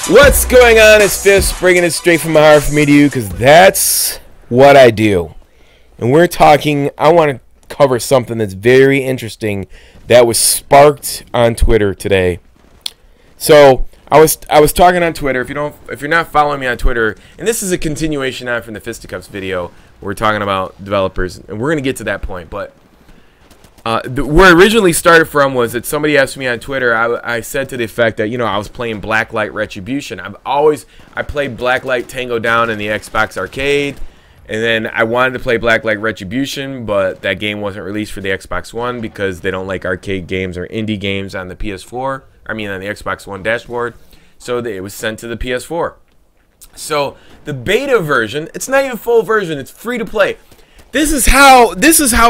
What's going on? It's Fist, bringing it straight from my heart for me to you, because that's what I do. And we're talking, I want to cover something that's very interesting that was sparked on Twitter today. So I was talking on Twitter. If you're not following me on Twitter, and this is a continuation on from the Fisticuffs video, we're talking about developers, and we're gonna get to that point. But where it originally started from was that somebody asked me on Twitter. I said to the effect that I was playing Blacklight Retribution. I played Blacklight Tango Down in the Xbox Arcade, and then I wanted to play Blacklight Retribution, but that game wasn't released for the Xbox One because they don't like arcade games or indie games on the PS4. I mean on the Xbox One dashboard. So it was sent to the PS4. So the beta version, it's not even full version. It's free to play. This is how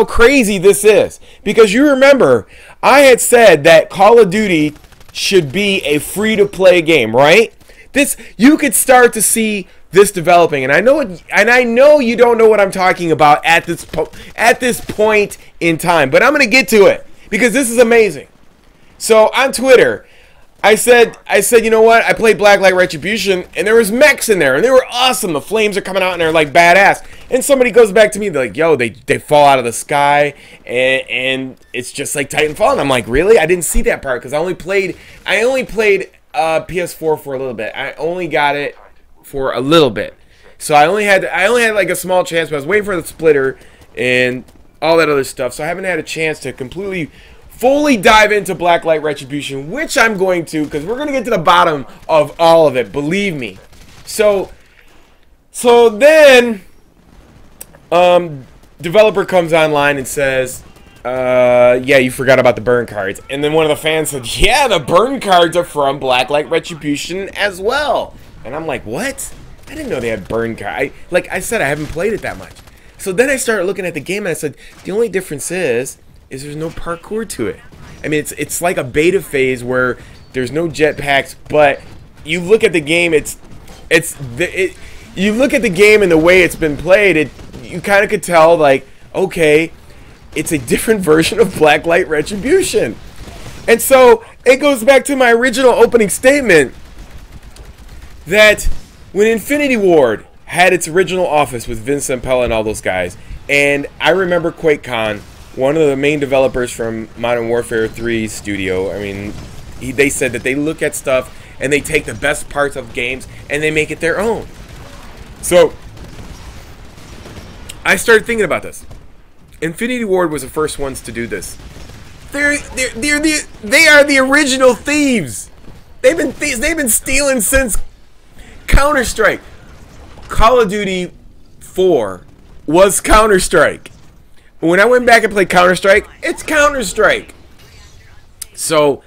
crazy this is, because you remember I had said that Call of Duty should be a free-to-play game, right? You could start to see this developing, and I know you don't know what I'm talking about at this point in time, but I'm gonna get to it because this is amazing. So on Twitter, I said, you know what? I played Blacklight Retribution, and there was mechs in there, and they were awesome. The flames are coming out, and they're like badass. And somebody goes back to me, they're like, yo, they fall out of the sky, and it's just like Titanfall. And I'm like, really? I didn't see that part because I only played PS4 for a little bit. I only got it for a little bit, so I only had like a small chance. But I was waiting for the splitter and all that other stuff, so I haven't had a chance to fully dive into Blacklight Retribution, which I'm going to, because we're going to get to the bottom of all of it, believe me. So then, developer comes online and says, yeah, you forgot about the burn cards. And then one of the fans said, yeah, the burn cards are from Blacklight Retribution as well. And I'm like, what? I didn't know they had burn cards. Like I said, I haven't played it that much. So then I started looking at the game and I said, the only difference is there's no parkour to it. I mean, it's like a beta phase where there's no jetpacks, but you look at the game, you look at the game and the way it's been played, you kind of could tell, like, okay, it's a different version of Blacklight Retribution. And so it goes back to my original opening statement that when Infinity Ward had its original office with Vince Zampella and all those guys, and I remember QuakeCon, one of the main developers from Modern Warfare 3 studio, I mean, they said that they look at stuff and they take the best parts of games and they make it their own. So I started thinking about this. Infinity Ward was the first ones to do this. They are the original thieves. They've been stealing since Counter-Strike. Call of Duty 4 was Counter-Strike. When I went back and played Counter-Strike, it's Counter-Strike. So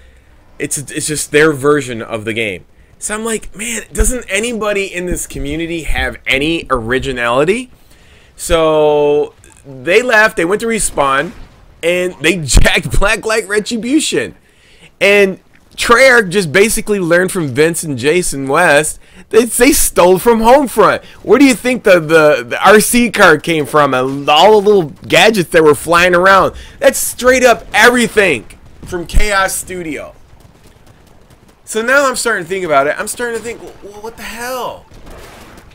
it's just their version of the game. So I'm like, man, doesn't anybody in this community have any originality? So they left, they went to Respawn, and they jacked Blacklight Retribution. And Treyarch just basically learned from Vince and Jason West. They stole from Homefront. Where do you think the RC card came from? And all the little gadgets that were flying around. That's straight up everything from Chaos Studio. So now I'm starting to think about it. I'm starting to think, well, what the hell?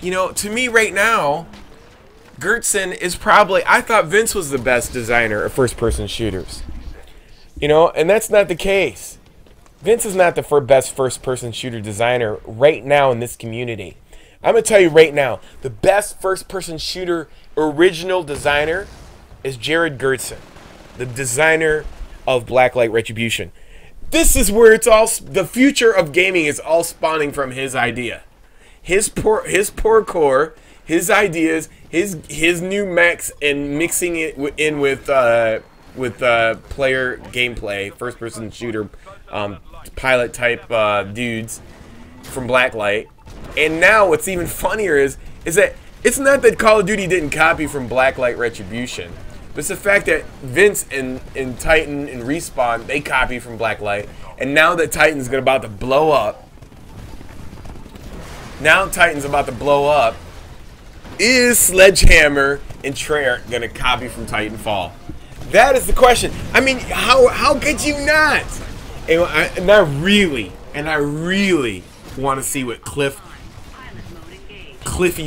To me right now, Gertson is probably, I thought Vince was the best designer of first-person shooters. And that's not the case. Vince is not the best first-person shooter designer right now in this community. I'm going to tell you right now, the best first-person shooter original designer is Jared Gertson, the designer of Blacklight Retribution. This is where the future of gaming is all spawning from his idea. His parkour, his ideas, his new mechs, and mixing it in with player gameplay, first-person shooter, pilot type dudes from Blacklight. And now what's even funnier is that it's not that Call of Duty didn't copy from Blacklight Retribution, but it's the fact that Vince and Titan and Respawn, they copy from Blacklight, and now that Titan's about to blow up, is Sledgehammer and Treyarch gonna copy from Titanfall? That is the question. I mean, how could you not? And I really want to see what Cliffy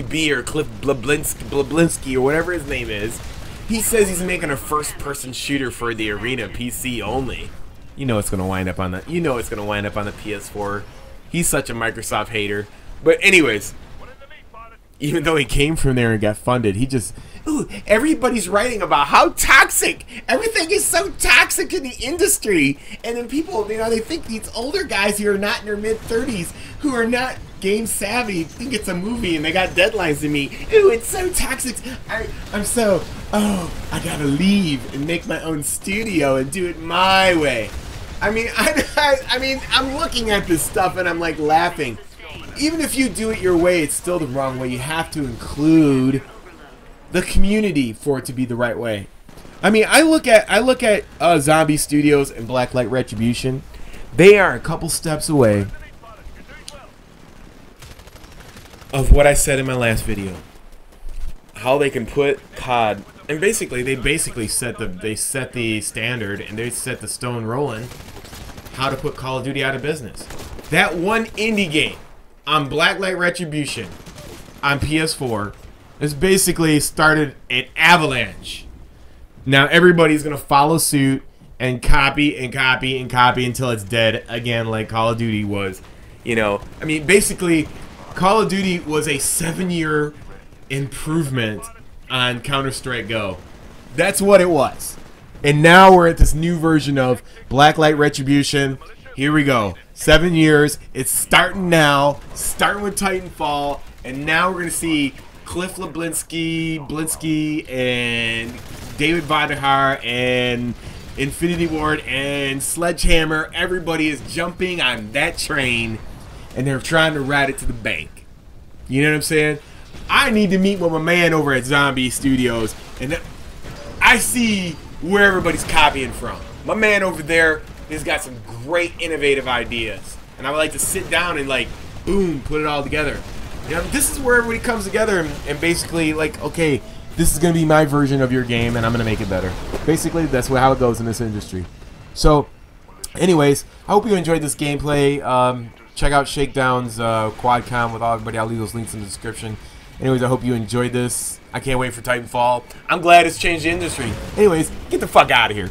B or Cliff Blablinski or whatever his name is. He says he's making a first-person shooter for the Arena PC only. You know it's gonna wind up on the. You know it's gonna wind up on the PS4. He's such a Microsoft hater. But anyways, even though he came from there and got funded, he just. Ooh, everybody's writing about how toxic everything is, so toxic in the industry, and then people, you know, they think these older guys who are not in their mid-30s, who are not game savvy, think it's a movie and they got deadlines to meet. Ooh, it's so toxic. I'm so, oh, I gotta leave and make my own studio and do it my way. I mean, I mean, I'm looking at this stuff and I'm like laughing. Even if you do it your way, it's still the wrong way. You have to include the community for it to be the right way. I mean, I look at Zombie Studios and Blacklight Retribution. They are a couple steps away of what I said in my last video. How they can put COD, and basically they set the standard and they set the stone rolling. How to put Call of Duty out of business. That one indie game on Blacklight Retribution on PS4 has basically started an avalanche. Now everybody's gonna follow suit and copy and copy and copy until it's dead again, like Call of Duty was. You know, I mean, basically, Call of Duty was a 7-year improvement on Counter-Strike Go. That's what it was. And now we're at this new version of Blacklight Retribution. Here we go. 7 years. It's starting now. Starting with Titanfall. And now we're going to see Cliff Blinsky, and David Vonderhaar, and Infinity Ward, and Sledgehammer. Everybody is jumping on that train, and they're trying to ride it to the bank. You know what I'm saying? I need to meet with my man over at Zombie Studios, and I see where everybody's copying from. My man over there has got some great innovative ideas, and I would like to sit down and, like, boom, put it all together. You know, this is where everybody comes together and basically, like, okay, this is going to be my version of your game, and I'm going to make it better. Basically, that's how it goes in this industry. So, anyways, I hope you enjoyed this gameplay. Check out Shakedown's QuadCon with everybody. I'll leave those links in the description. Anyways, I hope you enjoyed this. I can't wait for Titanfall. I'm glad it's changed the industry. Anyways, get the fuck out of here.